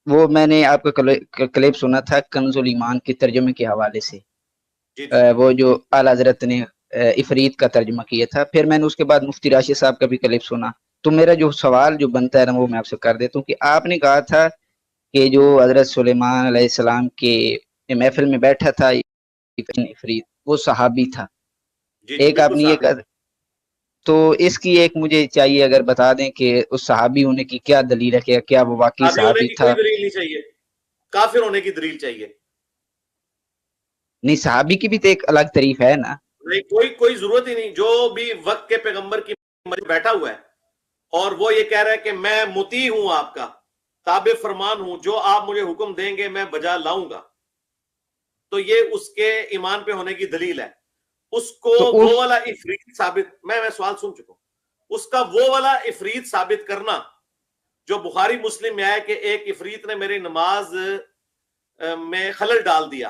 वो मैंने आपका क्लिप सुना था कंजुल ईमान के तर्जुमे के हवाले से। जी जी जी। वो जो आला हजरत ने इफरीत का तर्जुमा किया था, फिर मैंने उसके बाद मुफ्ती राशिद साहब का भी क्लिप सुना। तो मेरा जो सवाल जो बनता है ना, वो मैं आपसे कर देता हूँ कि आपने कहा था कि जो हजरत सुलेमान अलैहिस्सलाम के महफिल में बैठा था इफरीत, वो सहाबी था। जी जी, एक बिल्कुल आपने ये साबित। कर, तो इसकी एक मुझे चाहिए अगर बता दें कि उस सहाबी होने की क्या दलील है, कि क्या वो वाकई साबी होने सहाबी की कोई था। दलील नहीं चाहिए, काफिर होने की दलील चाहिए। नहीं, सहाबी की भी तो एक अलग तारीफ है ना। नहीं, कोई कोई जरूरत ही नहीं। जो भी वक्त के पैगंबर की मर्जी बैठा हुआ है और वो ये कह रहा है कि मैं मुती हूं आपका, ताबे फरमान हूं, जो आप मुझे हुक्म देंगे मैं बजा लाऊंगा, तो ये उसके ईमान पे होने की दलील है। उसको तो वो उस वाला इफरीत साबित, मैं सवाल सुन चुका हूं, उसका वो वाला इफरीत साबित करना जो बुखारी मुस्लिम में आया कि एक इफरीत ने मेरी नमाज में खलल डाल दिया,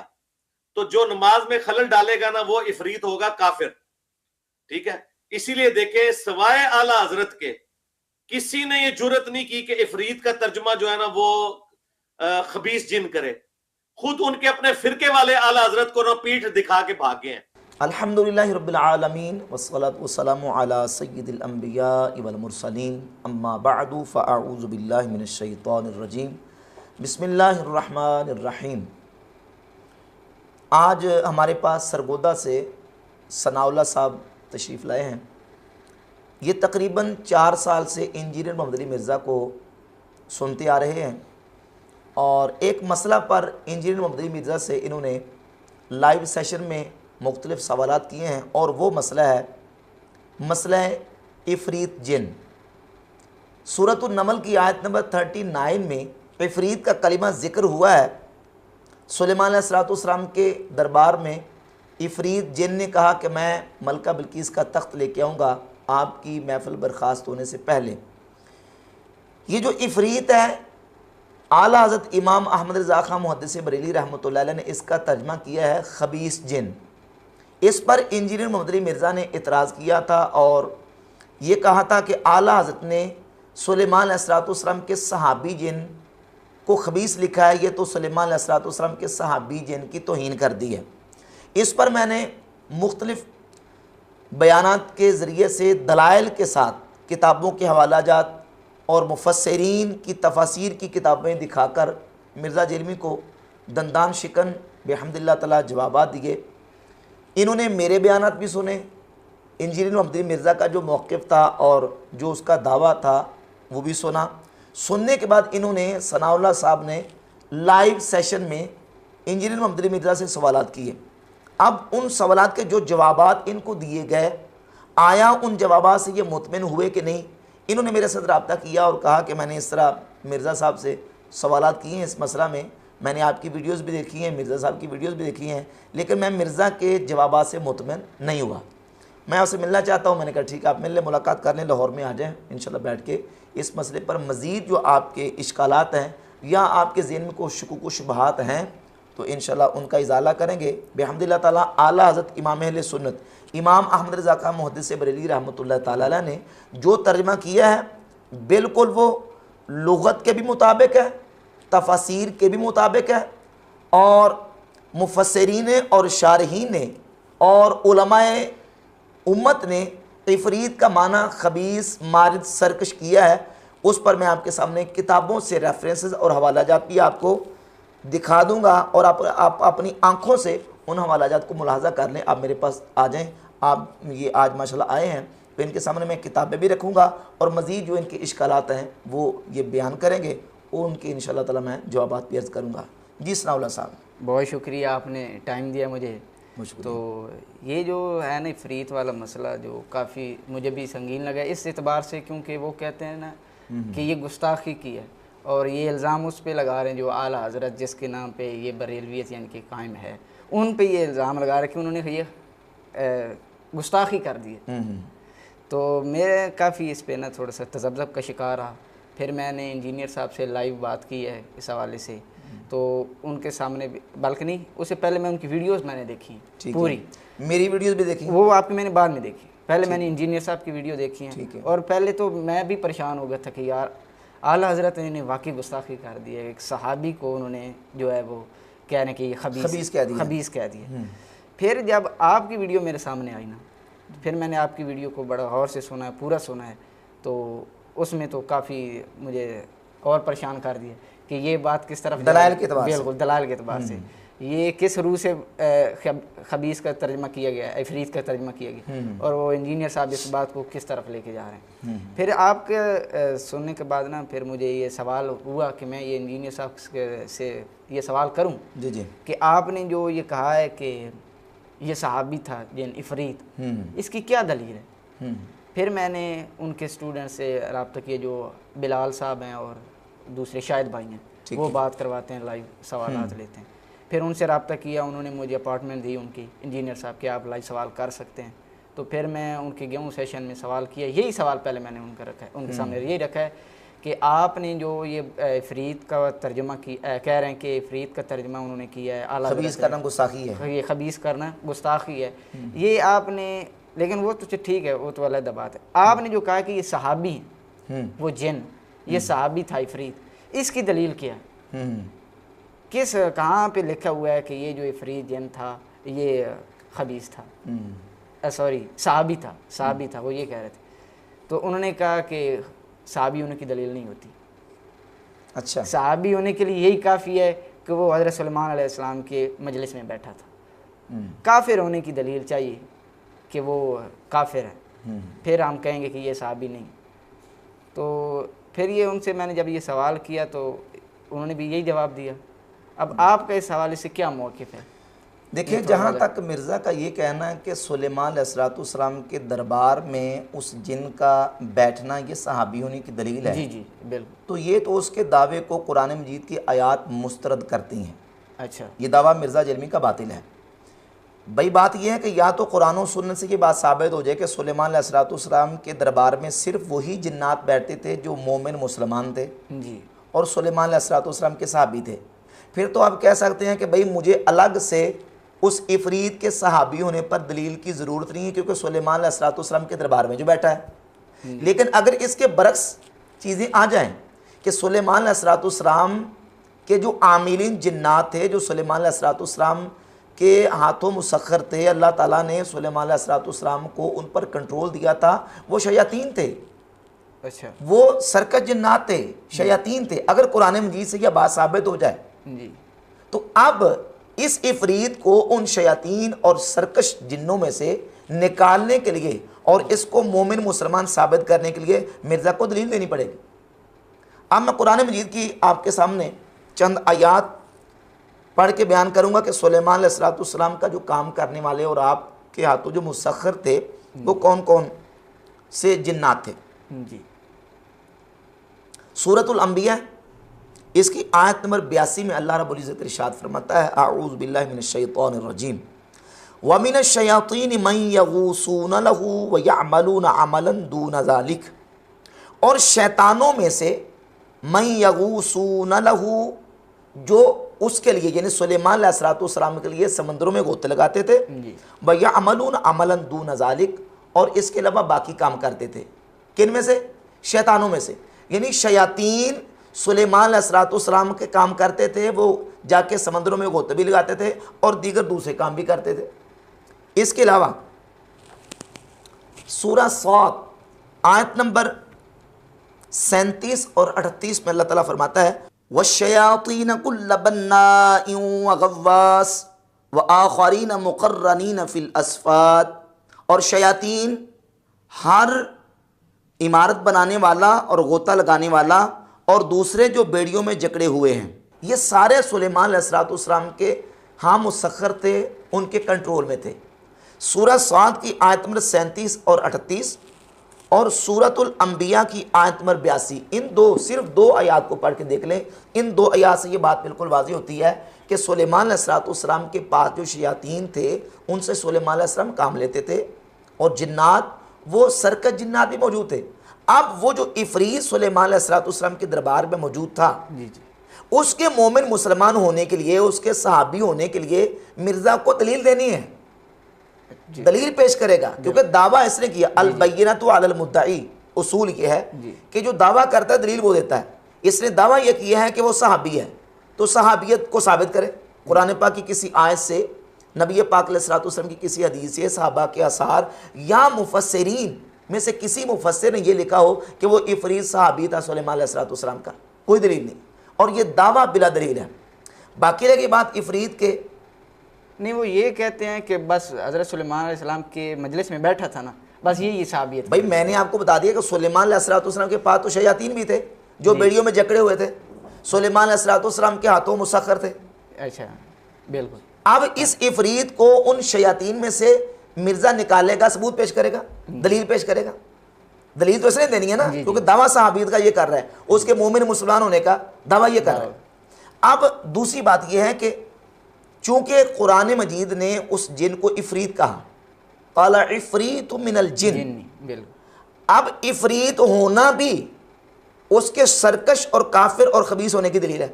तो जो नमाज में खलल डालेगा ना वो इफरीत होगा काफिर। ठीक है, इसीलिए देखे सवाए आला हजरत के किसी ने ये जुरत नहीं की कि इफरीत का तर्जुमा जो है ना वो खबीस जिन करे। खुद उनके अपने फिरके वाले आला हजरत को ना पीठ दिखा के भागे हैं। अल्हम्दुलिल्लाहि रब्बिल आलमीन वस्सलातु वस्सलामु अला सय्यिदिल अंबिया वल मुरसलीन अम्मा बअदु फ़अऊज़ु बिल्लाहि मिनश शैतानिर रजीम बिस्मिल्लाहिर रहमानिर रहीम। आज हमारे पास सरगोदा से सनाउल्लाह साहब तशरीफ़ लाए हैं। ये तकरीबन 4 साल से इंजीनियर मोहम्मद अली मिर्ज़ा को सुनते आ रहे हैं और एक मसला पर इंजीनियर मोहम्मद अली मिर्ज़ा से इन्होंने लाइव सेशन में मुख्तलिफ़ सवालात किए हैं और वो मसला है मसला इफ़रीत जिन। सूरतुन नमल की आयत नंबर 39 में इफ़रीत का कलिमा ज़िक्र हुआ है। सुलेमान अलैहिस्सलाम के दरबार में इफ़रीत जिन ने कहा कि मैं मलका बिल्किस का तख्त लेके आऊँगा आपकी महफ़िल बर्खास्त होने से पहले। ये जो इफ़रीत है, आला हज़रत इमाम अहमद रज़ा खां मुहद्दिस बरेली रहमतुल्लाह अलैह ने इसका तर्जमा किया है खबीस जिन। इस पर इंजीनियर मोहम्मद अली मिर्ज़ा ने इतराज़ किया था और ये कहा था कि आला हज़रत ने सुलेमान अलैहिस्सलाम के सहाबी जिन को खबीस लिखा है, ये तो सुलेमान अलैहिस्सलाम के सहाबी जिन की तौहीन कर दी है। इस पर मैंने मुख्तलिफ़ बयानात के ज़रिए से दलाइल के साथ किताबों के हवालाजात और मुफस्सिरीन की तफासीर की किताबें दिखाकर मिर्ज़ा जेलमी को दंदान शिकन बिहम्दिल्लाह ताला जवाबात दिए। इन्होंने मेरे बयानात भी सुने, इंजीनियर मोहम्मद अली मिर्ज़ा का जो मौक़िफ़ था और जो उसका दावा था वो भी सुना। सुनने के बाद इन्होंने सनाउल्लाह साहब ने लाइव सेशन में इंजीनियर मोहम्मद अली मिर्ज़ा से सवालात किए। अब उन सवालात के जो जवाबात इनको दिए गए, आया उन जवाबात से ये मुतमिन हुए कि नहीं। इन्होंने मेरे साथ रब्ता किया और कहा कि मैंने इस तरह मिर्ज़ा साहब से सवालात किए हैं इस मसला में, मैंने आपकी वीडियोस भी देखी हैं, मिर्ज़ा साहब की वीडियोस भी देखी हैं, लेकिन मैं मिर्ज़ा के जवाबात से मुतमिन नहीं हुआ। मैं आपसे मिलना चाहता हूँ। मैंने कहा ठीक है, आप मिल लें, मुलाकात कर लें, लाहौर में आ जाएँ इंशाल्लाह, बैठ के इस मसले पर मज़ीद जो आपके इश्कालात हैं या आपके ज़हन में कोई शुकूक व शुबहात हैं तो इंशाल्लाह उनका इजाला करेंगे बिहम्दिल्लाह ताला। आला हज़रत इमाम अहले सुन्नत इमाम अहमद रज़ा खां मुहद्दिस बरेली रहमतुल्लाह ताला अलैह ने जो तर्जमा किया है बिल्कुल वो लुगत के भी मुताबिक है, तफसीर के भी मुताबिक है और मुफस्सिरीन और शारहीन ने और उलमाए उम्मत ने इफ़रीत का माना खबीस मारिद सरकश किया है। उस पर मैं आपके सामने किताबों से रेफरेंसेस और हवालाजात भी आपको दिखा दूंगा और आप अपनी आंखों से उन हवालाजात को मुलाहजा कर लें। आप मेरे पास आ जाएं। आप ये आज माशाल्लाह आए हैं तो इनके सामने मैं किताबें भी रखूँगा और मज़ीद जो इनके इश्कालात हैं वो ये बयान करेंगे, वो उनके इंशाल्लाह ताला मैं जवाबात भी अर्ज़ करूँगा। जी सनाउल्लाह साहब। बहुत शुक्रिया, आपने टाइम दिया मुझे। बहुत तो शुक्रिया। ये जो है ना इफ़रीत वाला मसला जो काफ़ी मुझे भी संगीन लगा इस एतबार से, क्योंकि वो कहते हैं ना कि ये गुस्ताखी की है और ये इल्ज़ाम उस पे लगा रहे हैं जो आला हज़रत जिसके नाम पे ये बरेलवियत यानी कि कायम है, उन पे ये इल्ज़ाम लगा रहे हैं कि उन्होंने ये गुस्ताखी कर दी है। तो मैं काफ़ी इस पे ना थोड़ा सा तज़ब्ज़ब का शिकार रहा। फिर मैंने इंजीनियर साहब से लाइव बात की है इस हवाले से, तो उनके सामने बल्कि नहीं, उससे पहले मैं उनकी वीडियोस मैंने देखी पूरी। मेरी वीडियोस भी देखी, वो आपकी मैंने बाद में देखी, पहले मैंने इंजीनियर साहब की वीडियो देखी है। ठीक है। और पहले तो मैं भी परेशान हो गया था कि यार आला हज़रत ने वाकई गुस्ताखी कर दी है। एक सहाबी को उन्होंने जो है वो कह रहे हैं कि ये खबीस कह दिया। खबीस कह दिया। फिर जब आपकी वीडियो मेरे सामने आई ना, फिर मैंने आपकी वीडियो को बड़ा गौर से सुना है, पूरा सुना है, तो उसमें तो काफ़ी मुझे और परेशान कर दिया कि ये बात किस तरफ दलाइल के एतबार से। बिल्कुल दलाइल के एतबार से ये किस रूह से खबीस का तर्जमा किया गया, इफरीत का तर्जमा किया गया, और वो इंजीनियर साहब इस बात को किस तरफ लेके जा रहे हैं। फिर आपके सुनने के बाद ना फिर मुझे ये सवाल हुआ कि मैं ये इंजीनियर साहब से ये सवाल करूं जी जी कि आपने जो ये कहा है कि ये सहाबी था जिन इफरीत, इसकी क्या दलील है। फिर मैंने उनके स्टूडेंट से रब्ता किया जो बिलाल साहब हैं और दूसरे शाहिद भाई हैं, वो बात करवाते हैं, लाइव सवालात लेते हैं। फिर उनसे रब्ता किया, उन्होंने मुझे अपार्टमेंट दी उनकी, इंजीनियर साहब के आप लाइव सवाल कर सकते हैं। तो फिर मैं उनके गेहूँ सेशन में सवाल किया, यही सवाल पहले मैंने उनका रखा है, उनके सामने यही रखा है कि आपने जो ये इफरीत का तर्जमा की कह रहे हैं कि इफरीत का तर्जमा उन्होंने किया है, आला खबीस करना गुस्ताखी है, ये खबीस करना गुस्ताखी है, ये आपने, लेकिन वो तो ठीक है, वो तो अलग बात है। आपने जो कहा कि ये सहाबी हैं, वो जिन, ये सहाबी था इफरीत, इसकी दलील क्या है? किस कहाँ पे लिखा हुआ है कि ये जो इफरीत जिन था ये खबीस था, सॉरी सहाबी था, वो ये कह रहे थे। तो उन्होंने कहा कि सहाबी होने की दलील नहीं होती। अच्छा, सहाबी होने के लिए यही काफ़ी है कि वो हज़रत सुलेमान अलैहिस्सलाम के मजलिस में बैठा था। काफिर होने की दलील चाहिए कि वो काफिर है, फिर हम कहेंगे कि ये सहाबी नहीं। तो फिर ये उनसे मैंने जब ये सवाल किया तो उन्होंने भी यही जवाब दिया। अब आपका इस हवाले से क्या मौक़िफ़ है? देखिए, जहाँ तक मिर्ज़ा का ये कहना है कि सुलेमान अलैहिस्सलाम के दरबार में उस जिन का बैठना ये सहाबी होने की दलील है, जी जी बिल्कुल, तो ये तो उसके दावे को कुरान मजीद की आयात मुस्तरद करती हैं। अच्छा, ये दावा मिर्ज़ा जलमी का बातिल है। भाई बात यह है कि या तो कुरान और सुन्नत से ये बात साबित हो जाए कि सुलेमान अलैहिस्सलाम के दरबार में सिर्फ वही जिन्नात बैठते थे जो मोमिन मुसलमान थे जी, और सुलेमान अलैहिस्सलाम के सहाबी थे। फिर तो आप कह सकते हैं कि भाई मुझे अलग से उस इफरीत के सहाबी होने पर दलील की ज़रूरत नहीं है, क्योंकि सुलेमान अलैहिस्सलाम के दरबार में जो बैठा है। लेकिन अगर इसके बरक्स चीज़ें आ जाएं कि सुलेमान अलैहिस्सलाम के जो आमिलीन जिन्नात थे, जो सुलेमान अलैहिस्सलाम के हाथों मुसख्खर थे, अल्लाह ताला ने सुलेमान अलैहिस्सलाम को उन पर कंट्रोल दिया था, वो शयातीन थे। अच्छा, वो सरकत जिन्नात थे, शयातीन थे। अगर कुरान मजीद से यह बात साबित हो जाए जी, तो अब इस इफरीत को उन शयातीन और सरकश जिन्नों में से निकालने के लिए और इसको मोमिन मुसलमान साबित करने के लिए मिर्ज़ा को दलील देनी पड़ेगी। अब मैं कुरान मजीद की आपके सामने चंद आयात पढ़ के बयान करूंगा कि सुलेमान अलैहिस्सलाम का जो काम करने वाले और आपके हाथों जो मुसख्खर थे वो कौन कौन से जिन्नात थे। जी, सूरतुल अंबिया इसकी आयत नंबर 82 में अल्लाह रब्बुल इज़्ज़त इरशाद फरमाता है, आऊज़ु बिल्लाहि मिनश शैतानिर रजीम व मिनश शयातीन मन यगूसून लहू व यअमलून अमलन दून ज़ालिक, और शैतानों में से मन यगूसून लहू, जो उसके लिए यानी सुलेमान अलैहिस्सलाम के लिए समंदरों में गोते लगाते थे, व यअमलून अमलन दून ज़ालिक, और इसके अलावा बाकी काम करते थे। किन में से? शैतानों में से। यानी शयातीन सुलेमान अलैहिस्सलाम के काम करते थे, वो जाके समंदरों में गोते भी लगाते थे और दीगर दूसरे काम भी करते थे। इसके अलावा सूरह सौद आयत नंबर 37 और 38 में अल्लाह ताला फरमाता है, वश्शयातीन कुल्ल बन्नाइन व गव्वास व आखरीन मुकर्रनीन फिल अस्फाद, और शयातीन हर इमारत बनाने वाला और गोता लगाने वाला और दूसरे जो बेड़ियों में जकड़े हुए हैं, ये सारे सुलेमान अलैहिस्सलाम के हाँ मुसख्खर थे, उनके कंट्रोल में थे। सूरह सौद की आयत नंबर 37 और 38 और सूरतुल अंबिया की आयत नंबर 82, इन दो सिर्फ दो आयात को पढ़ के देख लें। इन दो आयात से ये बात बिल्कुल वाज़ी होती है कि सुलेमान अलैहिस्सलाम के पास जो शयातीन थे उनसे सुलेमान अलैहिस्सलाम काम लेते थे, और जिन्नात वो सरकत जिन्नात भी मौजूद थे। अब वो जो इफरीत सुलेमान अलैहिस्सलाम के दरबार में मौजूद था, जी जी, उसके मोमिन मुसलमान होने के लिए, उसके सहाबी होने के लिए मिर्ज़ा को दलील देनी है, दलील पेश करेगा, क्योंकि दावा इसने किया अल बैयिनतु अलल मुद्दई। उसूल ये है कि जो दावा करता है दलील वो देता है। इसने दावा यह किया है कि वो सहाबी है, तो सहाबियत को साबित करे। कुरान पाक की किसी आयत से, नबी पाक अलैहिस्सलाम की किसी हदीस से, सहाबा के आसार या मुफस्सिरीन में से किसी मुफस्सिर ने यह लिखा हो कि वो इफरीत सहाबी था सुलेमान अलैहिस्सलाम का, कोई दलील नहीं। और ये दावा बिला दलील है। बाकी रह गई बात इफरीत के, नहीं वो ये कहते हैं कि बस हज़रत सुलेमान अलैहिस्सलाम के मजलिस में बैठा था ना, बस यही साबियत। भाई मैंने आपको बता दिया कि सुलेमान अलैहिस्सलाम के पास तो शयातीन भी थे जो बेड़ियों में जकड़े हुए थे। सुलेमान अलैहिस्सलाम के हाथों मुसख्खर थे। अच्छा बिल्कुल। अब इस इफरीत को उन शयातीन में से मिर्जा निकालेगा, सबूत पेश करेगा, दलील पेश करेगा। दलील तो इसने देनी है ना, क्योंकि दावा सहाबियत का ये कर रहा है, उसके मोमिन मुसलमान होने का दावा ये कर रहा है। अब दूसरी बात यह है कि चूंकि कुरान मजीद ने उस जिन को इफरीत कहा, काला इफरीत मिनल जिन, बिल्कुल। अब इफरीत होना भी उसके सरकश और काफिर और खबीस होने की दलील है।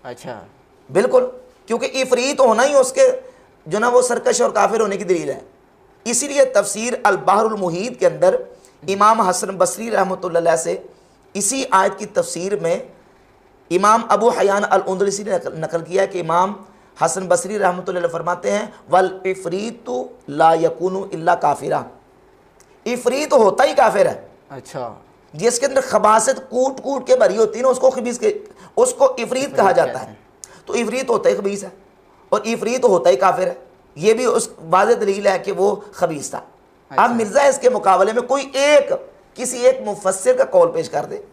अच्छा बिल्कुल, क्योंकि इफरीत होना ही उसके जो ना वो सरकश और काफिर होने की दलील है। इसीलिए तफसीर अल बहरुल मुहीत के अंदर इमाम हसन बसरी रहमतुल्लाह से इसी आयत की तफसीर में इमाम अबू हयान अल उंदलसी ने नकल किया कि इमाम हसन बसरी रहमतुल्लाह फरमाते हैं, वल इफरीतु ला यकूनु इल्ला काफिरा, इफरीत होता ही काफिर है। अच्छा, जिसके अंदर खबासत कूट कूट के भरी होती है ना, उसको खबीस के, उसको इफरीत कहा जाता है। तो इफरीत होता ही खबीस है और इफरीत होता ही काफिर है। ये भी उस वाज़ेह दलील है कि वो खबीस था। अच्छा। अब मिर्जा इसके मुकाबले में कोई एक किसी एक मुफस्सिर का कौल पेश कर दे,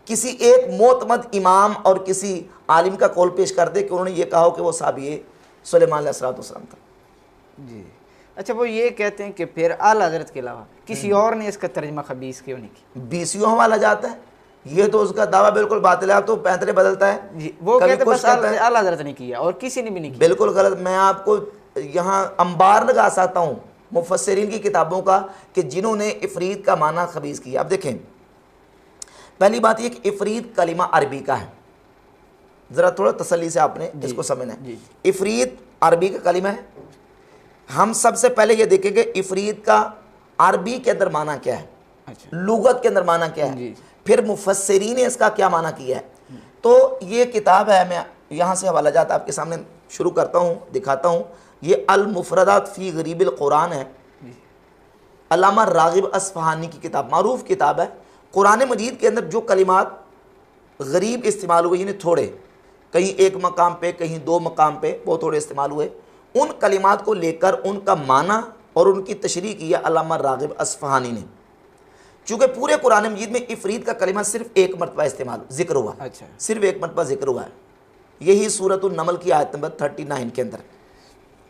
किसी एक मोतमद इमाम और किसी आलिम का कौल पेश कर दे कि उन्होंने ये कहा हो कि वो साहबी सुलेमान अलैहिस्सलाम था जी। अच्छा, वो ये कहते हैं कि फिर आला हज़रत के अलावा किसी और ने इसका तर्जमा खबीस क्यों नहीं किया? बीसियों हवाला जाता है, ये तो उसका दावा बिल्कुल बातिल है। तो पैंतरे बदलता है जी, वो कभी कहते कुछ बस कहता है। आला हज़रत ने किया और किसी ने भी नहीं किया। बिल्कुल गलत। मैं आपको यहाँ अंबार लगा सकता हूँ मुफस्सिरीन की किताबों का कि जिन्होंने इफरीत का माना खबीस किया। अब देखें, पहली बात यह कि इफरीत कलिमा अरबी का है, ज़रा थोड़ा तसल्ली से आपने इसको समझना है। इफरीत अरबी का कलिमा है। हम सबसे पहले ये देखेंगे इफरीत का अरबी के अंदर माना क्या है, अच्छा, लुगत के अंदर माना क्या है, फिर मुफस्सिरीन ने इसका क्या माना किया है। तो ये किताब है, मैं यहाँ से हवाला जात आपके सामने शुरू करता हूँ, दिखाता हूँ। ये अल मुफरदात फ़ी गरीबिल कुरान है, अल्लामा रागिब अस्फ़हानी की किताब, मारूफ किताब है। कुरान मजीद के अंदर जो कलिमात गरीब इस्तेमाल हुए, यानी थोड़े, कहीं एक मकाम पे कहीं दो मकाम पे वो थोड़े इस्तेमाल हुए, उन कलिमात को लेकर उनका माना और उनकी तशरीह किया अल्लामा रागिब अस्फ़हानी ने। चूँकि पूरे कुरान मजीद में इफरीत का कलिमा सिर्फ एक मरतबा इस्तेमाल जिक्र हुआ, अच्छा, सिर्फ एक मरतबा जिक्र हुआ है, यही सूरतुन नमल की आयत नंबर 39 के अंदर,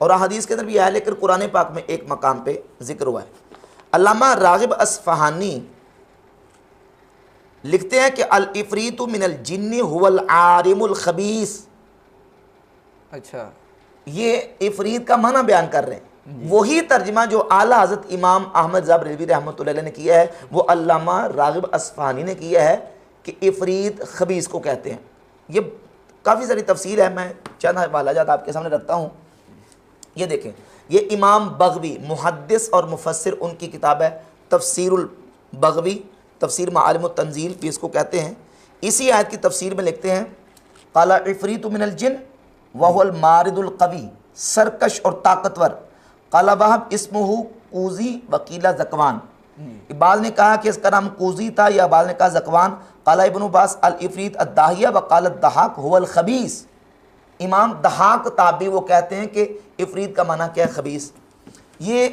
और हदीस के अंदर भी आया, लेकिन कुरान पाक में एक मकाम पे जिक्र हुआ है। अल्लामा रागिब अस्फ़हानी लिखते हैं कि अल इफरीतु मिनल जिन्नी हुवल आरिमुल खबीस। अच्छा, ये इफरीत का माना बयान कर रहे हैं। वही तर्जमा जो आला हज़रत इमाम अहमद ज़ाब रिज़वी रहमतुल्लाह अलैह ने किया है, वो अल्लामा रागिब अस्फ़हानी ने किया है कि इफरीत खबीस को कहते हैं। ये काफ़ी सारी तफसील है, मैं चंद हवाला जात आपके सामने रखता हूँ। ये देखें, ये इमाम बग़वी मुहद्दिस और मुफस्सिर, उनकी किताब है तफसीरुल बग़वी, तफसीर मालिमुत तंजील भी इसको कहते हैं। इसी आयत की तफसीर में लिखते हैं, क़ाला इफ़रीतु मिनल जिन वहुवल मारिदुल क़वी, सरकश और ताकतवर। क़ाला वहब इस्मुहु कूज़ी वकीला ज़कवान, बाज़ ने कहा कि इसका नाम कूज़ी था या बाज़ ने कहा ज़कवान। क़ाला इब्न अब्बास अल इफ़रीत अद्दाहिया व क़ाला दहाक हुवल खबीस। इमाम दहाक ताबी वो कहते हैं कि इफ़रीत का माना क्या है, खबीस। ये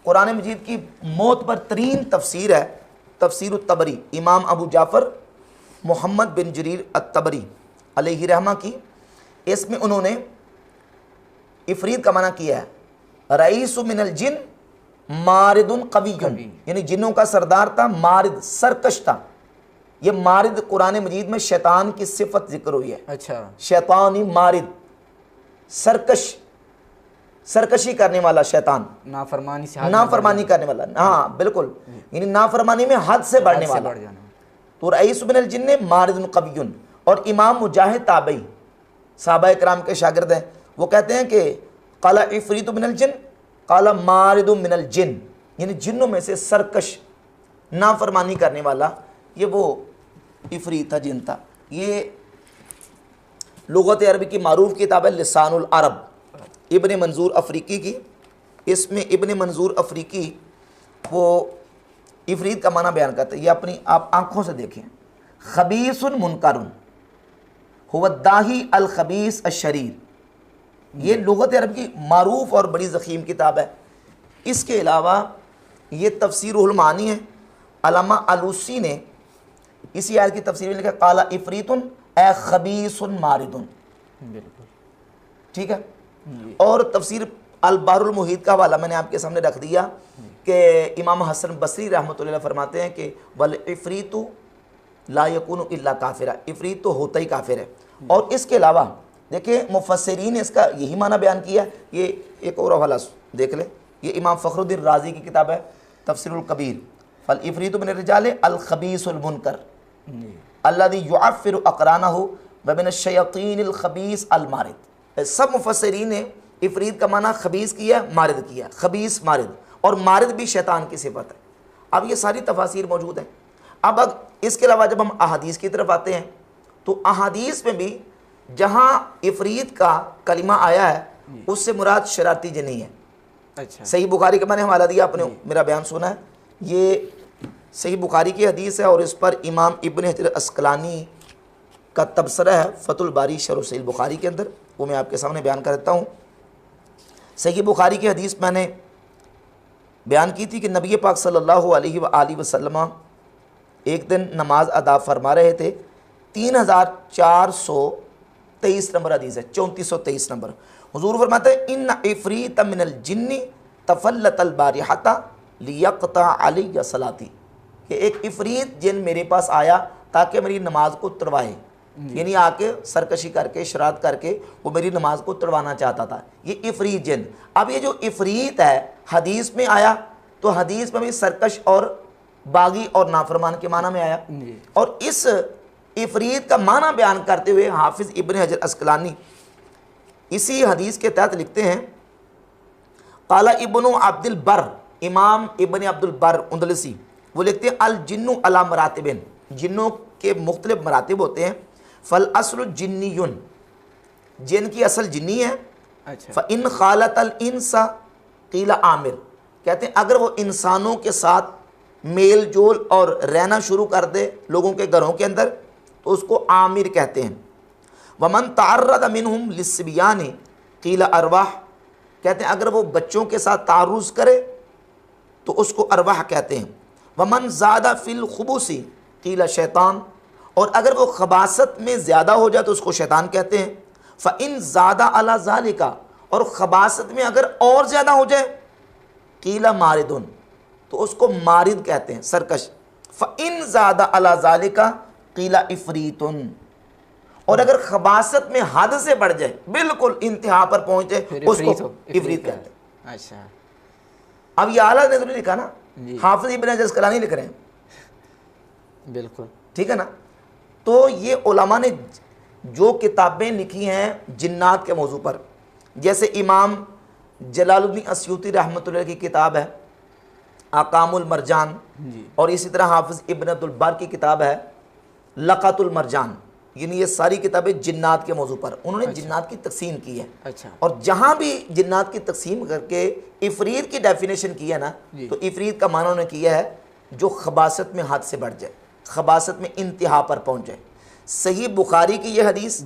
कुरान मजीद की मोतबर तरीन तफसीर है, तफसीर तबरी, इमाम अबू जाफ़र मोहम्मद बिन जरीर अत-तबरी अलैहि रहमा की। इसमें उन्होंने इफरीत का माना किया है रईसु मिनल जिन मारिदुन कवियुन, यानी जिन्नों का सरदार था, मारिद सरकश था। ये मारिद कुरान मजीद में शैतान की सिफत जिक्र हुई है। अच्छा, शैतानी मारिद, सरकश, सरकशी करने वाला शैतान, नाफरमानी से नाफरमानी करने वाला। हाँ बिल्कुल, यानी नाफरमानी में हद से बढ़ने वाला। तो रईस बिन जिन्ने मारिदुन कवियुन। और इमाम मुजाहिद ताबई सहाबा इकराम के शागिर्द हैं, वो कहते हैं कि काला इफरीतु मिनल जिन काला मारिदु मिनल जिन, यानी जिन्नों में से सरकश नाफरमानी करने वाला, ये वो इफरीत था, जिन था। ये लुगत अरबी की मारूफ किताब है लिसानुल अरब, इब्ने मंजूर अफ्रीकी की। इसमें इब्ने मंजूर अफ्रीकी वो इफरीत का माना बयान करते हैं। ये अपनी आप आंखों से देखें, खबीसुन मुनकरुन हुवद्दाही अल खबीस अशरीर, ये लुगत अरब की मारूफ और बड़ी ज़ख़ीम किताब है। इसके अलावा ये तफसीरुल मानी है, अल्लामा अलूसी ने इसी आयत की तफसीर में लिखा काला इफरीतुन ए खबीसुन मारिदुन, बिल्कुल ठीक है। और तफसीर अल बारुल मुहीत का हवाला मैंने आपके सामने रख दिया कि इमाम हसन बसरी रहमतुल्लाह अलैह फरमाते हैं कि वल इफरीतु ला यकुनु इल्ला काफिरा, इफरीत तो होता ही काफिर है। और इसके अलावा देखिए मुफस्सिरीन ने इसका यही माना बयान किया। ये एक और हवाला देख ले, ये इमाम फ़खरुद्दीन राज़ी की किताब है तफसीरुल कबीर, फल इफरीतु मिन रिजाल अल खबीसुल मुनकर अल्लज़ी युअफ़्फ़िरु अक़रानहु व मिन अश-शयातीनिल खबीस अल मारिद। सब मुफस्सिरीन ने इफरीत का माना खबीस किया, मारिद किया, खबीस मारिद, और मारिद भी शैतान की सिफत है। अब ये सारी तफासीर मौजूद हैं। अब इसके अलावा जब हम अहादीस की तरफ आते हैं तो अहादीस में भी जहाँ इफरीत का कलिमा आया है उससे मुराद शरारती जिन्नी है। अच्छा, सही बुखारी का मैंने हवाला दिया, आपने मेरा बयान सुना है, ये सही बुखारी की हदीस है और इस पर इमाम इब्न हजर अस्कलानी का तबसरा है फतुल बारी शरह सही बुखारी के अंदर, वो मैं आपके सामने बयान करता हूँ। सही बुखारी की हदीस मैंने बयान की थी कि नबी पाक सल्लल्लाहु अलैहि वसल्लम एक दिन नमाज अदा फरमा रहे थे। 3423 नंबर हदीस है, 3423 नंबर। हुजूर फरमाते हैं इन इफरीत मिनल जिन्नी तफल्लतल बारिहता लियक़ता अलैया सलाती, कि एक इफरीत जिन मेरे पास आया ताकि मेरी नमाज को तड़वाए, यानी आके सरकशी करके शरारत करके वो मेरी नमाज को तड़वाना चाहता था, ये इफरीत जिन। अब ये जो इफरीत है हदीस में आया तो हदीस में भी सरकश और बागी और नाफरमान के माना में आया। और इस इफरीत का माना बयान करते हुए हाफिज इब्न हजर अस्कलानी इसी हदीस के तहत लिखते हैं, काला इब्नु अब्दुल बर, इमाम इब्न अब्दुल बर उंदलसी, वो लिखते हैं अल जिन्नु अला मरातिबिन, जिन्नों के मुख्तलिफ मरातिब होते हैं। फल असलु जिन्नियुन, जिन की असल जिन्नी है। अच्छा, फ़इन खालत अल इंसा क़ीला आमिर, कहते हैं अगर वो इंसानों के साथ मेल जोल और रहना शुरू कर दे लोगों के घरों के अंदर तो उसको आमिर कहते हैं। वमन तार्रद मिनहुम लिस्बियानी क़ीला अरवाह, कहते हैं अगर वो बच्चों के साथ तारुज़ करे तो उसको अरवाह कहते हैं। वमन ज़्यादा फ़िल खुबूसी क़ीला शैतान, और अगर वो खबासत में ज़्यादा हो जाए तो उसको शैतान कहते हैं। फ़इन ज़्यादा अला ज़ालिका, और खबासत में अगर और ज़्यादा हो जाए क़ीला मारिदुन, तो उसको मारिद कहते हैं, सरकश। फ़इन ज़्यादा अला ज़ालिका क़ीला इफ़रीतुन, और अगर खबासत में हद से बढ़ जाए, बिल्कुल इंतहा पर पहुँचे, उसको इफ़रीत कहते हैं। अच्छा, अब ये आला ने तो नहीं लिखा ना, हाफिज इब्न हजर अस्कलानी लिख रहे हैं, बिल्कुल ठीक है ना। तो ये उलमा ने जो किताबें लिखी हैं जिन्नात के मौजू पर, जैसे इमाम जलालुद्दीन अस्यूती रहमतुल्लाह की किताब है अकामुल मरजान, और इसी तरह हाफिज इब्न अब्दुल बर की किताब है लक़ातुल मरजान, यानी ये सारी किताबें जिन्नात के मौजू पर उन्होंने जिन्नात की तकसीम की है। अच्छा, और जहाँ भी जिन्नात की तकसीम करके इफरीत की डेफिनेशन की है ना, तो इफरीत का माना उन्होंने किया है जो खबासत में हद से बढ़ जाए, खबासत में इंतहा पर पहुँच जाए। सही बुखारी की यह हदीस,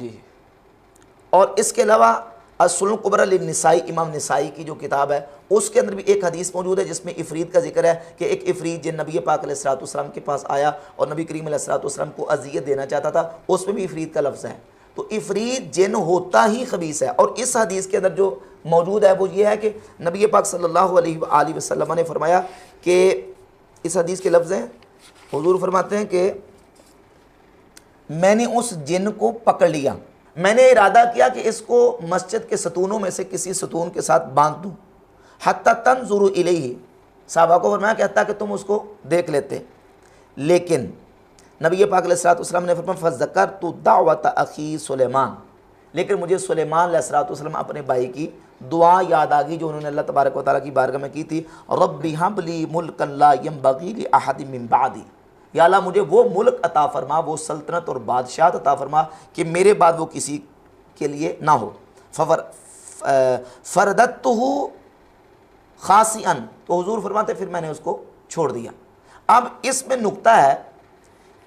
और इसके अलावा असुल कुबरा लिन्निसाई, इमाम निसाई की जो किताब है उसके अंदर भी एक हदीस मौजूद है जिसमें इफरीत का जिक्र है कि एक इफरीत जिन नबी पाक अलैहिस्सलाम के पास आया और नबी करीम अलैहिस्सलाम को अजियत देना चाहता था, उसमें भी इफरीत का लफ्ज़ है। तो इफरीत जिन होता ही खबीस है। और इस हदीस के अंदर जो मौजूद है वो ये है कि नबी पाक सल्लल्लाहु अलैहि वसल्लम ने फरमाया कि इस हदीस के लफ्ज़ हैं, हुजूर फरमाते हैं कि मैंने उस जिन को पकड़ लिया, मैंने इरादा किया कि इसको मस्जिद के सतूनों में से किसी सतून के साथ बांध दूँ, हत्ता तंजुरु इलैहि, साहबा को फरमाया कि हत्ता कि तुम उसको देख लेते। लेकिन नबी पाक अलैहिस्सलाम ने फरमाया फ़ज़करतु दावत अखी सुलेमान, लेकिन मुझे सुलेमान अलैहिस्सलाम अपने भाई की दुआ याद आ गई जो उन्होंने अल्लाह तबारक व तआला की बारगाह में की थी, रब्बि हबली मुल्कन ला यंबगी लि अहदिन मिन बादी, या अल्लाह मुझे वो मुल्क अता फरमा, वो सल्तनत और बादशाहत अता फरमा कि मेरे बाद वो किसी के लिए ना हो। फ़रदत्तुहु खासिअन, तो हुजूर फरमाते फिर मैंने उसको छोड़ दिया। अब इसमें नुक्ता है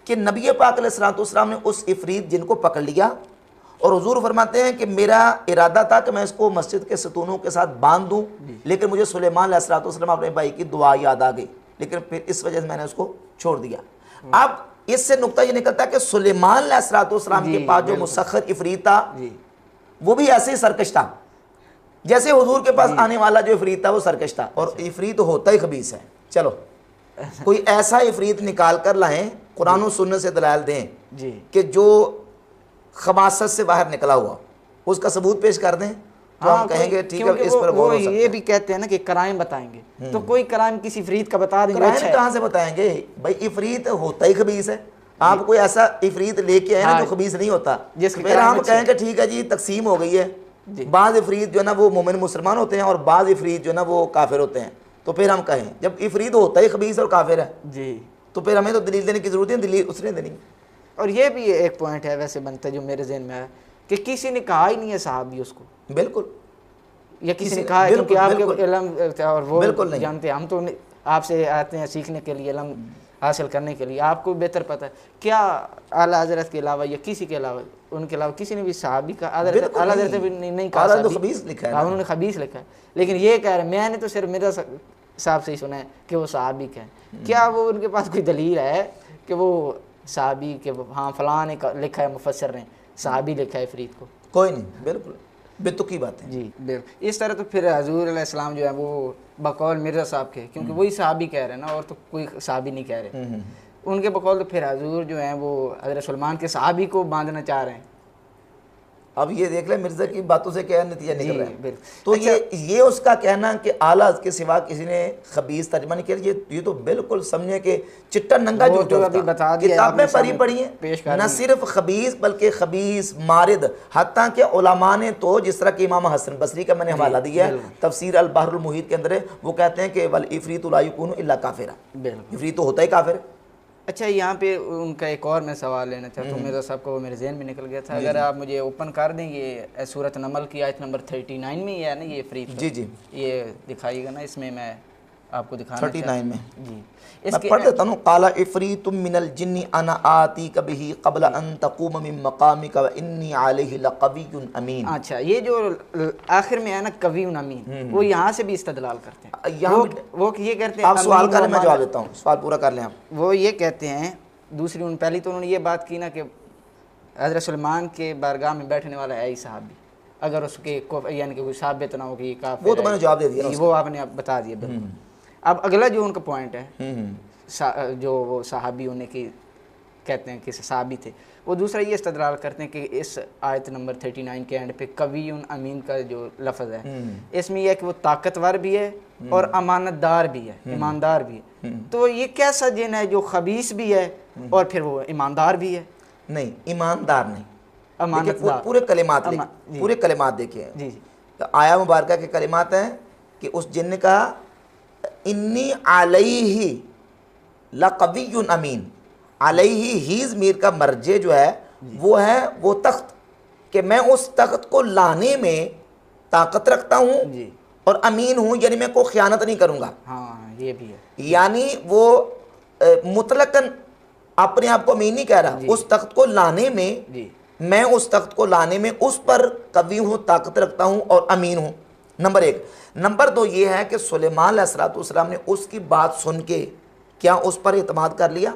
कि नबी पाक अलैहिस्सलातु वस्सलाम ने उस इफ़रीत जिन को पकड़ लिया और हुजूर फरमाते हैं कि मेरा इरादा था कि मैं इसको मस्जिद के सतूनों के साथ बांध दूं, लेकिन मुझे सुलेमान अलैहिस्सलातु वस्सलाम अपने भाई की दुआ याद आ गई, लेकिन फिर इस वजह से मैंने उसको छोड़ दिया। अब इससे नुक्ता ये निकलता है कि सुलेमान अलैहिस्सलातु वस्सलाम के पास जो मुसख्खर इफ़रीत था वो भी ऐसे ही सरकश था जैसे हुजूर के पास आने वाला जो इफ़रीत था वो सरकश था, और इफ़रीत होता ही खबीस है। चलो कोई ऐसा इफ़रीत निकाल कर लाएं, कुरान और सुन्नत से दलाल दें जी कि जो खबासत से बाहर निकला हुआ, उसका सबूत पेश कर दें तो हम कहेंगे ठीक है, इस पर वो गौर हो सकता ये है। भी कहते हैं ना कि क्राइम बताएंगे, तो कोई क्राइम किसी इफ़रीत का बता देंगे, अच्छा क्राइम है। कहाँ से बताएंगे भाई, इफ़रीत होता ही खबीस है। आप कोई ऐसा इफ़रीत लेके आए ना जो खबीस नहीं होता, जिसके फिर क्राइम हम अच्छे कहेंगे ठीक है जी तकसीम हो गई है, बाज़ इफ़रीत जो है ना वो मोमिन मुसलमान होते हैं और बाज़ इफ़रीत जो है ना वो काफिर होते हैं। तो फिर हम कहें जब इफ़रीत होता ही खबीस और काफिर है जी, तो फिर हमें तो दलील देने की ज़रूरत है, दलील उसने देनी। और ये भी एक पॉइंट है वैसे बनता है जो मेरे जहन में आया कि किसी ने कहा ही नहीं है साहबी उसको, बिल्कुल या किसी किसी ने ने- कहा है क्योंकि बिल्कुल, आपके बिल्कुल। इल्म और वो बिल्कुल नहीं। जानते हैं, हम तो आपसे आते हैं सीखने के लिए, इल्म हासिल करने के लिए, आपको बेहतर पता है। क्या आला हज़रत के अलावा या किसी के अलावा, उनके अलावा किसी ने भी साहबी का आला बिल्कुल हज़रत नहीं। भी नहीं कहा आला तो साहबी? खबीस लिखा है हाँ, ना। उन्होंने खबीस लिखा है, लेकिन ये कह रहे हैं, मैंने तो सिर्फ मेरा साहब से ही सुना है कि वो साहबी का है। क्या वो उनके पास कोई दलील है कि वो साहबी के, हाँ फलां ने लिखा है, मुफस्सिर ने साहबी लिखा है फ़रीद को? कोई नहीं, बिल्कुल बेतुकी बात है। जी बिल्कुल। इस तरह तो फिर हजूर अलैहिस्सलाम जो है वो बकौल मिर्ज़ा साहब के, क्योंकि वही साहबी कह रहे हैं ना, और तो कोई साहबी नहीं कह रहे, उनके बकौल तो फिर हजूर जो हैं वो हज़रत सुलेमान के साहबी को बांधना चाह रहे हैं। अब ये देख ले मिर्ज़ा की बातों से क्या नतीजा निकल रहा है। बिल्कुल। तो ये उसका कहना कि आला के सिवा किसी ने खबीस तर्जमा नहीं किया, ये तो बिल्कुल समझे कि चिट्टा नंगा वो झूठ तो है अभी उसका। बता दिया किताबें आपने, पढ़ी सामने पढ़ी पेश कर हैं, न दी। सिर्फ खबीस बल्कि खबीस मारिद, हत्ता के उलमा ने तो, जिस तरह कि इमाम हसन बसरी का मैंने हवाला दिया है, तफसीर अल बहरुल मुहीत के अंदर है, वो कहते हैं कि वल इफ़रीतु ला यकुनु इल्ला काफिरा, बिल्कुल। इफ़रीत तो होता ही काफिर है। अच्छा, यहाँ पे उनका एक और मैं सवाल लेना चाहता हूँ, मिर्ज़ा साहब को वो मेरे जहन में निकल गया था, अगर आप मुझे ओपन कर दें, ये सूरत नमल की आयत नंबर 39 में ही है ना ये फ़रीद? जी जी, ये दिखाइएगा ना, इसमें मैं आपको दिखाना 39 में जी। मैं इसके पढ़ देता हूँ। काला इफ़रीतुम मिनल जिन्नि अना आती कबिही क़ब्ल अन तक़ूम मिन मक़ामिका व इन्नी अलैहि लक़वियुन अमीन। अच्छा, ये जो आखिर में है ना कवीउन अमीन, वो यहाँ से भी इस्तदलाल करते हैं, यहाँ वो ये कहते हैं, आप सवाल अमीन करें, मैं व जवाब देता हूँ, सवाल पूरा कर लें आप। वो ये कहते हैं दूसरी, पहली तो उन्होंने ये बात की ना कि हज़रत सुलेमान के बारगाह में बैठने वाला है ही साहबी, अगर उसके यानी कि कोई साबित ना हो कि ये काफिर वो तो है, मैंने जवाब दे दिया वो आपने अब बता दिया बिल्कुल। अब अगला जो उनका पॉइंट है, जो वो साहबी होने की कहते हैं कि साहबी थे, वो दूसरा ये इस्तदलाल करते हैं कि इस आयत नंबर 39 के एंड पे कवीउन अमीन का जो लफ्ज़ है, इसमें यह है कि वो ताकतवर भी है और अमानतदार भी है, ईमानदार भी है। तो ये कैसा जिन है जो खबीस भी है और फिर वो ईमानदार भी है? नहीं, ईमानदार नहीं, अमानतदार। पूरे कलिमात पूरे कलिमात देखिए, जी जी, तो आया मुबारक के कलिमात हैं कि उस जिन्न का इन्नी अलैहि लक़वियुन अमीन, अलैहि ही ज़मीर का मर्जे जो है वो तख्त, कि मैं उस तख्त को लाने में ताकत रखता हूँ जी। और अमीन हूँ, यानी मैं कोई ख़यानत नहीं करूँगा। हाँ, ये भी है, यानी वो मुतलकन अपने आप को अमीन नहीं कह रहा, उस तख्त को लाने में जी। मैं उस तख्त को लाने में उस पर कवी हूँ, ताकत रखता हूँ और अमीन हूँ, नंबर एक। नंबर दो ये है कि सुलेमान अलैहिस्सलाम ने उसकी बात सुन के क्या उस पर एतमाद कर लिया?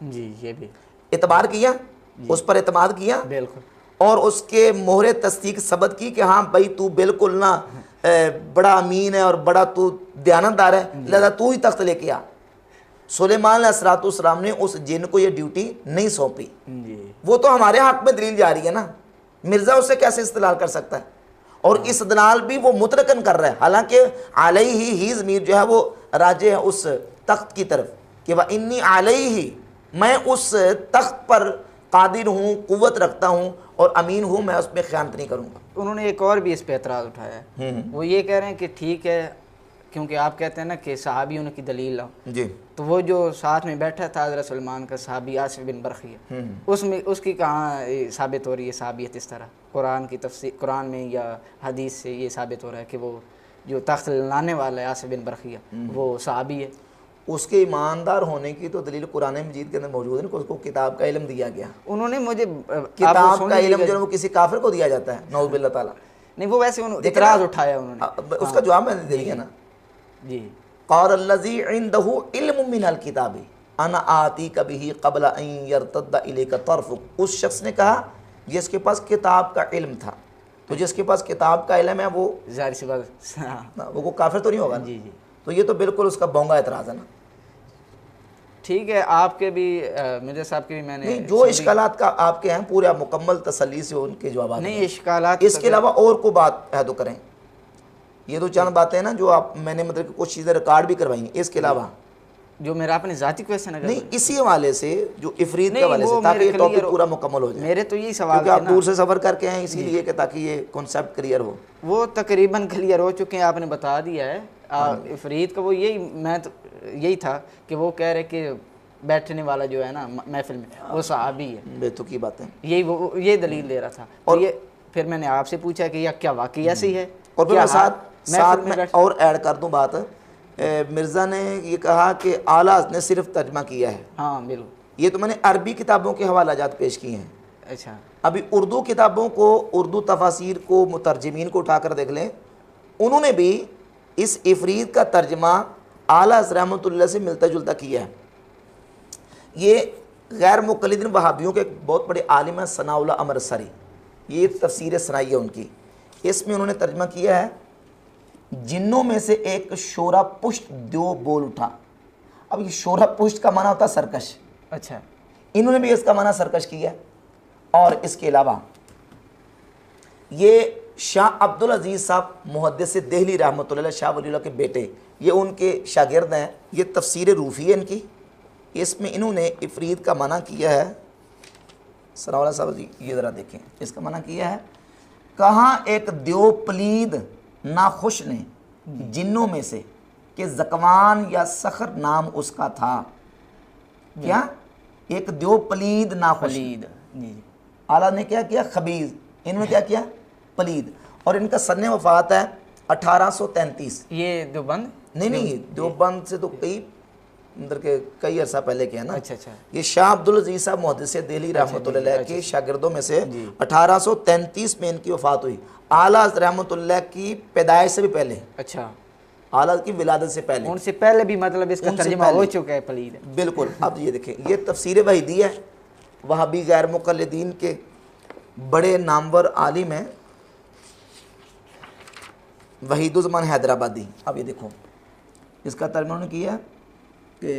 जी, ये भी एतबार किया, उस पर एतमाद किया बिल्कुल, और उसके मोहरे तस्दीक सबत की कि हाँ भाई तू बिल्कुल ना बड़ा अमीन है और बड़ा तू दयानतदार है, लिहाजा तू ही तख्त लेके आ। सुलेमान अलैहिस्सलाम ने उस जिन को ये ड्यूटी नहीं सौंपी। जी। वो तो हमारे हक में दलील जा रही है ना, मिर्ज़ा उससे कैसे इस्तेलाल कर सकता है? और इस्तेलाल भी वो मुतलकन कर रहा है, हालांकि अलैहि ही ज़मीर जो है वो राजे है उस तख्त की तरफ कि वह इन्नी अलैहि, मैं उस तख्त पर कादिर हूँ, कुव्वत रखता हूँ और अमीन हूँ, मैं उसमें ख़यानत नहीं करूँगा। उन्होंने एक और भी इस पे एतराज़ उठाया है, वो ये कह रहे हैं कि ठीक है क्योंकि आप कहते हैं ना कि सहाबियों की दलील लाओ, जी। तो वो जो साथ में बैठा था हज़रत सलमान का सहाबी आसिफ बिन बरखिया, उसमें उसकी कहाँ साबित हो रही है साबियत इस तरह कुरान की तफसीर, कुरान में या हदीस से ये साबित हो रहा है कि वो जो तख्त लाने वाला है आसिफ बिन बरखिया वो सहाबी है। उसके ईमानदार होने की तो दलील कुरान मजीद के अंदर मौजूद है कि उसको किताब का इल्म दिया गया। उन्होंने मुझे किताब का इल्म जो है वो किसी काफिर को दिया जाता है, नऊज़ बिल्लाह ताला। नहीं, वो वैसे उन्होंने इतराज उठाया उन्होंने, उसका जवाब मैंने दे दिया ना जी। क़ालल्लज़ी इन्दहु इल्मुम मिनल किताबी अना आतीका बिही क़ब्ल अन यरतद्दा इलैका तर्फ़ुक। उस शख्स ने कहा जिसके पास किताब का इल्म था, तो जिसके पास किताब का इल्म है वो जाहिर सी बात, वो काफिर तो नहीं होगा ना? जी जी। तो ये तो बिल्कुल उसका बोंगा एतराज़ है ना। ठीक है, आपके भी मिर्ज़ा साहब के भी मैंने नहीं, जो इश्कालात का आपके हैं पूरा मुकम्मल तसल्ली से उनके जवाब नहीं इश्कालात, इसके अलावा और को बात है तो करें। ये तो चंद बातें हैं ना जो आप मैंने मतलब कि कुछ चीज़ें रिकॉर्ड भी करवाई हैं। इसके अलावा जो मेरा अपने ज़ाती क्वेश्चन है नहीं, इसी हवाले से जो इफरीत के हवाले से, ताकि ये मेरे टॉपिक clear पूरा मुकम्मल हो जाए। मेरे तो यही सवाल क्योंकि थे आप ना, दूर से सफ़र करके आए इसीलिए कि ताकि ये कॉन्सेप्ट क्लियर हो। वो तकरीबन क्लियर हो चुके हैं, आपने बता दिया है। इफरीत का वो यही, मैं तो यही था कि वो कह रहे कि बैठने वाला जो है ना महफिल में वो सहाबी है। बेतुकी बातें, यही वो ये दलील दे रहा था। और ये फिर मैंने आपसे पूछा कि यह क्या वाकई ऐसी है, और फिर क्या मैं साथ महफिल में बैठ- और ऐड कर दूं बात। मिर्ज़ा ने ये कहा कि आला ने सिर्फ तर्जमा किया है। हाँ बिल्कुल। ये तो मैंने अरबी किताबों के हवाला जात पेश किए हैं। अच्छा, अभी उर्दू किताबों को, उर्दू तफासिर को, मुतरजमीन को उठाकर देख लें, उन्होंने भी इस इफरीत का तर्जमा आला रहमतुल्लाह से मिलता जुलता किया है। ये गैर मुक़ल्लिदीन वहाबियों के एक बहुत बड़े आलिम हैं सनाउल्लाह अमरसरी, ये तफसीर सनाई है उनकी। इसमें उन्होंने तर्जमा किया है जिन्नों में से एक शोरा पुष्ट दो बोल उठा। अब ये शोरा पुष्ट का माना होता है सरकश, अच्छा, इन्होंने भी इसका माना सरकश किया। और इसके अलावा ये शाह अब्दुल अजीज़ साहब मुहद्दिस देहली रहमतुल्लाह शाह वलीउल्लाह के बेटे, ये उनके शागिर्द हैं। ये तफसीर रूफ़ी है इनकी, इसमें इन्होंने इफरीत का मना किया है। सनाउल्लाह साहब जी ये ज़रा देखें, इसका मना किया है, कहाँ एक द्यो पलीद नाखुश ने जिन्नों में से कि ज़कवान या सखर नाम उसका था। क्या? एक द्यो पलीद नाखुश। पलीद, जी। आला ने क्या किया? खबीज। इन्होंने क्या किया? पलीद। और इनका सन्ने वफ़ात है 1833। ये देवबंद? नहीं, देवबंद से तो कई अंदर के कई अरसा पहले के है ना। अच्छा अच्छा। ये शाह अब्दुल अजीज़ साहब मुहद्दिस दिल्ली रहमतुल्लाह के शागिर्दों में से 1833 में इनकी वफ़ात हुई। आला रहमतुल्लाह की पैदाइश से भी पहले, अच्छा, आला की विलादत से पहले, उनसे पहले भी मतलब इसका उनसे तर्जुमा पहले। हो चुका है पलीद। बिल्कुल। अब ये देखें, ये तफसीर वहीदी है, वहाँ भी गैर मुक़ल्लिदीन के बड़े नामवर आलिम हैं, वहीदुज़्ज़मान हैदराबादी। अब ये देखो, इसका तर्जुमा उन्होंने किया कि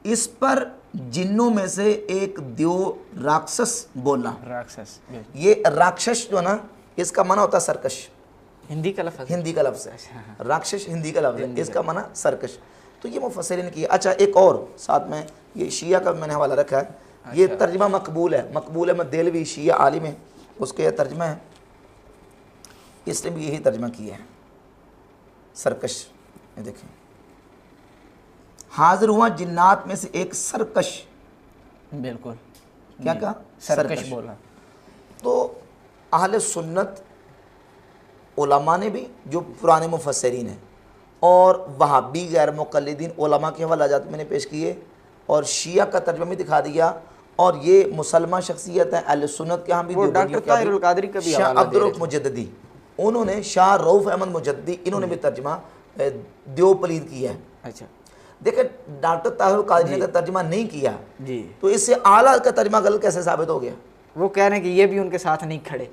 इस पर जिन्नों में से एक द्यो राक्षस बोला। राक्षस, ये राक्षस जो है ना, इसका माना होता है सरकश। हिंदी का लफ्ज़? हिंदी का लफ्ज़ है, राक्षस हिंदी का लफ्ज़ है, इसका माना सरकश। तो ये मुफस्सिरीन ने किया। अच्छा, एक और साथ में ये शिया का मैंने हवाला रखा है, ये तर्जमा मकबूल है। मकबूल है देलवी शिया आलिम है, उसके यह तर्जमा है, इसने भी यही तर्जमा किया है, सरकश। ये देखें, हाजिर हुआ जिन्नात में से एक सरकश। बिल्कुल। क्या कहा? सरकश बोला। तो अहले सुन्नत उलमा ने भी, जो पुराने मुफस्सिरीन हैं, और वहाबी गैर मुक़ल्लिदीन उलमा के हवाला जात मैंने पेश किए, और शिया का तर्जुमा भी दिखा दिया। और ये मुसलमान शख्सियत है अहले सुन्नत के यहाँ भी, डॉक्टर ताहिरुल कादरी का भी शाह हवाला दे अब्दुल रहे रऊफ़ मुजद्दिदी, उन्होंने शाह रऊफ़ अहमद मुजद्दी, इन्होंने भी तर्जुमा द्यो पलीद किया है। अच्छा देखिए, डॉक्टर ताहिरुल कादरी ने तर्जुमा नहीं किया, जी, तो इससे आला का तर्जुमा गलत कैसे साबित हो गया? वो कह रहे हैं कि ये भी उनके साथ नहीं खड़े।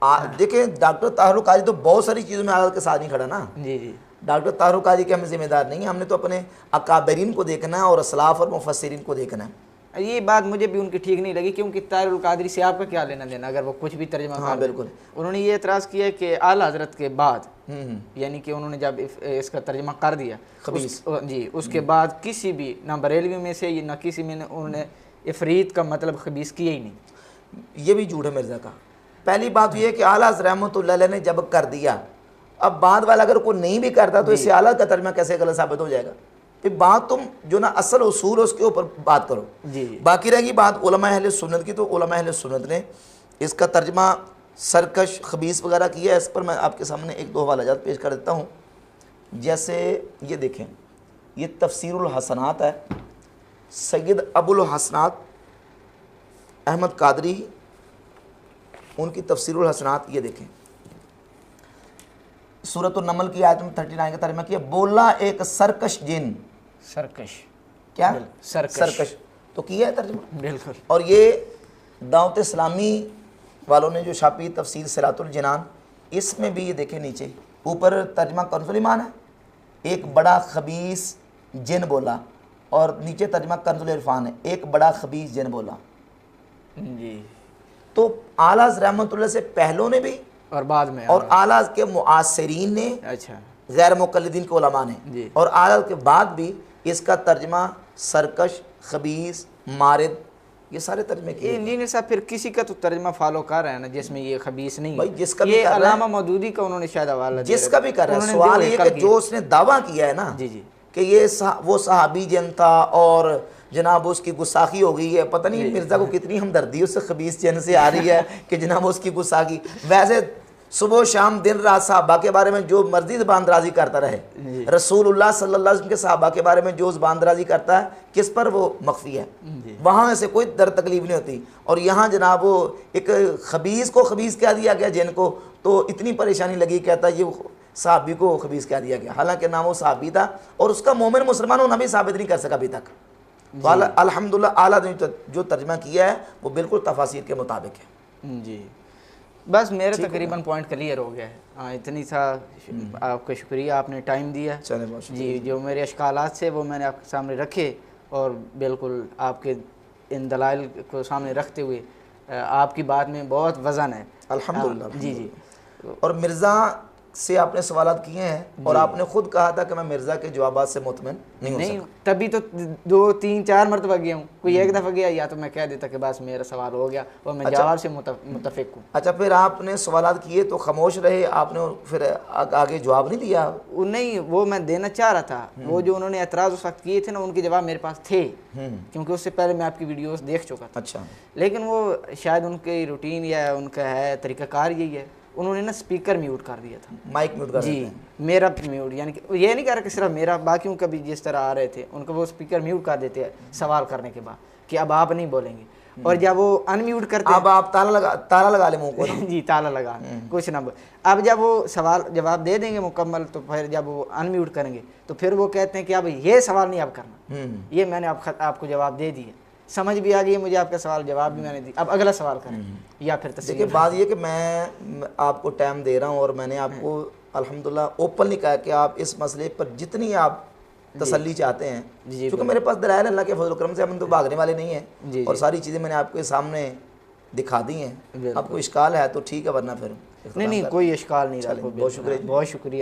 देखिए, डॉक्टर ताहिरुल कादरी तो बहुत सारी चीज़ों में आला के साथ नहीं खड़ा ना। जी जी। डॉक्टर ताहिरुल कादरी के हम जिम्मेदार नहीं है, हमने तो अपने अकाबरीन को देखना है और असलाफ और मुफस्सिरीन को देखना है। ये बात मुझे भी उनकी ठीक नहीं लगी, क्योंकि ताहिरुल कादरी से आपका क्या लेना देना अगर वो कुछ भी तर्जुमा हाँ, कर रहे हैं। बिल्कुल। उन्होंने ये एतराज़ किया कि आला हज़रत के बाद, यानी कि उन्होंने जब इसका तर्जुमा कर दिया जी, उसके बाद किसी भी ना बरेलवी में से ना किसी में उन्होंने इफरीत का मतलब खबीस किया ही नहीं। ये भी झूठ है मिर्ज़ा का। पहली बात यह है कि आला रहमतुल्लाह अलैह ने जब कर दिया अब बाद वाला अगर कोई नहीं भी करता तो इससे आला का तर्जमा कैसे गलत साबित हो जाएगा? फिर बात तुम जो ना असल उसूल है उसके ऊपर बात करो। जी। बाकी रहेगी बात उलमा अहले सुन्नत की, तो उलमा अहले सुन्नत ने इसका तर्जमा सरकश, खबीस वगैरह किया है। इस पर मैं आपके सामने एक दो हवाला पेश कर देता हूँ। जैसे ये देखें, ये तफसीरुल हसनात है, सैयद अबुल हसनात अहमद कादरी, उनकी तफसीरुल हसनात। ये देखें, सूरतुन नमल की आयत में 39 का तर्जमा किया, बोला एक सरकश जिन। सरकश क्या? सरकश तो किया है तर्जमा, बिल्कुल। और ये दावत इस्लामी वालों ने जो छापी तफसीर सिरातुल जिनान, इसमें भी ये देखें नीचे ऊपर तर्जमा कंजुल ईमान है, एक बड़ा खबीस जिन बोला, और नीचे तर्जमा कंजुल इरफान है, एक बड़ा खबीस जिन बोला। जी। तो आला रहमतुल्लाह से पहलों ने भी और बाद में और आला के मुआसरीन ने, अच्छा, गैर मुक़ल्लिदीन के उलमा ने, जी। और आला के बाद भी इसका तर्जमा सरकश, खबीस, मारिद, ये सारे तर्जमे किए। इंजीनियर साहब फिर किसी का तो तर्जमा फॉलो कर रहे हैं ना जिसमें ये खबीस नहीं भाई है। जिसका भी ये कर रहा है, अलामा मौदूदी का उन्होंने शायद हवाला दिया, जिसका भी कर रहा है। उन्होंने सवाल दिया ये कल कि जो उसने दावा किया है ना जी जी कि ये वो सहाबी जन था और जनाब उसकी गुस्साखी हो गई है, पता नहीं मिर्ज़ा को कितनी हमदर्दी उससे खबीस जन से आ रही है कि जनाब उसकी गुस्साखी। वैसे सुबह शाम दिन रात सहाबा के बारे में जो मर्जी ज़बान दराजी करता रहे, रसूलुल्लाह सल्लल्लाहु अलैहि वसल्लम के सहाबा के बारे में जो ज़बान दराजी करता है, किस पर वो मख्फी है, वहाँ से कोई दर्द तकलीफ नहीं होती। और यहाँ जनाब वो एक खबीस को खबीस कह दिया गया जिन को, तो इतनी परेशानी लगी, कहता ये सहाबी को खबीस कह दिया गया, हालांकि नाम वो सहाबी था और उसका मोमिन मुसलमान होना भी साबित नहीं कर सका अभी तक। तो अल्हम्दुलिल्लाह आला ने जो तर्जमा किया है वो बिल्कुल तफासिर के मुताबिक है। जी। बस मेरा तकरीबन पॉइंट क्लियर हो गया है। हाँ, इतनी सा आपका शुक्रिया, आपने टाइम दिया। चले बहुत शुक्रिया। जी, जो मेरे अशकालात से वो मैंने आपके सामने रखे, और बिल्कुल आपके इन दलाइल को सामने रखते हुए आपकी बात में बहुत वज़न है। अल्हम्दुलिल्लाह। जी जी। और मिर्ज़ा से आपने सवालात किए हैं और आपने खुद कहा था कि मैं मिर्ज़ा के जवाबात से मुतमिन नहीं हो सकता। तभी तो 2 3 4 मरतबा गया हूँ। कोई एक दफ़ा गया या तो मैं कह देता कि बस मेरा सवाल हो गया और मैं जवाब से मुतफिक हूँ। अच्छा, फिर आपने सवालात किए तो खामोश रहे, आपने फिर आगे जवाब नहीं दिया? नहीं, वो मैं देना चाह रहा था। वो जो उन्होंने एतराज़ उस वक्त किए थे ना, उनके जवाब मेरे पास थे, क्योंकि उससे पहले मैं आपकी वीडियोस देख चुका था। अच्छा। लेकिन वो शायद उनकी रूटीन या उनका है तरीक़ाकार यही है, उन्होंने ना स्पीकर म्यूट कर दिया था, माइक म्यूट कर जी, देते हैं। मेरा म्यूट, यानी कि ये नहीं कह रहा कि सिर्फ मेरा, बाकियों का भी जिस तरह आ रहे थे उनका वो स्पीकर म्यूट कर देते हैं सवाल करने के बाद कि अब आप नहीं बोलेंगे, और जब वो अनम्यूट करते अब आप ताला लगा ले मुंह को जी, ताला लगा, कुछ ना बोल। अब जब वो सवाल जवाब दे देंगे मुकम्मल, तो फिर जब वो अनम्यूट करेंगे तो फिर वो कहते हैं कि अब ये सवाल नहीं आप करना, ये मैंने आपको जवाब दे दिया, समझ भी आ गई मुझे आपका सवाल, जवाब भी मैंने दिया, अब अगला सवाल करें या फिर देखिए बात ये कि मैं आपको टाइम दे रहा हूँ और मैंने आपको अल्हम्दुलिल्लाह ओपनली कहा कि आप इस मसले पर जितनी आप तसल्ली चाहते हैं, क्योंकि मेरे पास दलाइल अल्लाह के फजल करम से, हम तो भागने वाले नहीं हैं, और सारी चीज़ें मैंने आपके सामने दिखा दी हैं। आपको इश्काल है तो ठीक है, वरना फिर नहीं, कोई इश्काल नहीं रहा। बहुत शुक्रिया। बहुत शुक्रिया।